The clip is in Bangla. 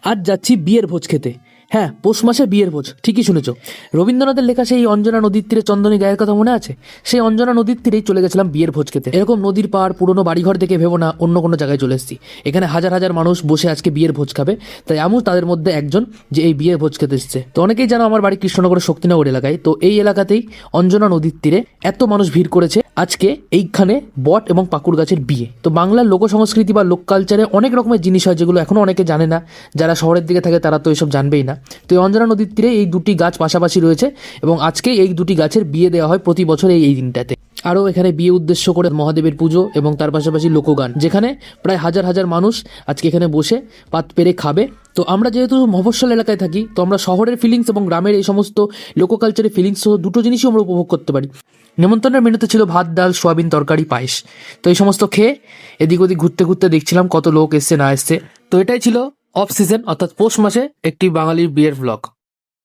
আজ যাচ্ছি বিয়ের ভোজ খেতে। হ্যাঁ, পৌষ মাসে বিয়ের ভোজ, ঠিকই শুনেছো। রবীন্দ্রনাথের লেখা সেই অঞ্জনা নদীর তীরে চন্দনী গায়ের কথা মনে আছে? সেই অঞ্জনা নদীর তীরেই চলে গেছিলাম বিয়ের ভোজ খেতে। এরকম নদীর পাড়, পুরনো বাড়িঘর দেখে ভেবো না অন্য কোনো জায়গায় চলে এসেছি। এখানে হাজার হাজার মানুষ বসে আজকে বিয়ের ভোজ খাবে, তাই আমিও তাদের মধ্যে একজন যে এই বিয়ের ভোজ খেতে এসেছে। তো অনেকেই জানো আমার বাড়ি কৃষ্ণনগরের শক্তিনগর এলাকায়, তো এই এলাকাতেই অঞ্জনা নদীর তীরে এত মানুষ ভিড় করেছে আজকে এইখানে বট এবং পাকুড় গাছের বিয়ে। তো বাংলার লোক সংস্কৃতি বা লোক কালচারে অনেক রকমের জিনিস হয় যেগুলো এখনো অনেকে জানে না। যারা শহরের দিকে থাকে তারা তো এসব জানবেই না। তো এই অঞ্জনা নদীর তীরে এই দুটি গাছ পাশাপাশি রয়েছে এবং আজকে এই দুটি গাছের বিয়ে দেওয়া হয় প্রতি বছর এই দিনটাতে। আরও এখানে বিয়ে উদ্দেশ্য করে মহাদেবের পুজো এবং তার পাশাপাশি লোকগান, যেখানে প্রায় হাজার হাজার মানুষ আজকে এখানে বসে পাত পেরে খাবে। তো আমরা যেহেতু মফস্বল এলাকায় থাকি, তো আমরা শহরের ফিলিংস এবং গ্রামের এই সমস্ত লোক কালচারের ফিলিংস সহ দুটো জিনিসই আমরা উপভোগ করতে পারি। নেমন্তন্নের মেনুতে ছিল ভাত, ডাল, সোয়াবিন তরকারি, পায়েস। তো এই সমস্ত খেয়ে এদিক ওদিক ঘুরতে ঘুরতে দেখছিলাম কত লোক এসছে না এসছে। তো এটাই ছিল অফ সিজন অর্থাৎ পৌষ মাসে একটি বাঙালির বিয়ের ব্লগ।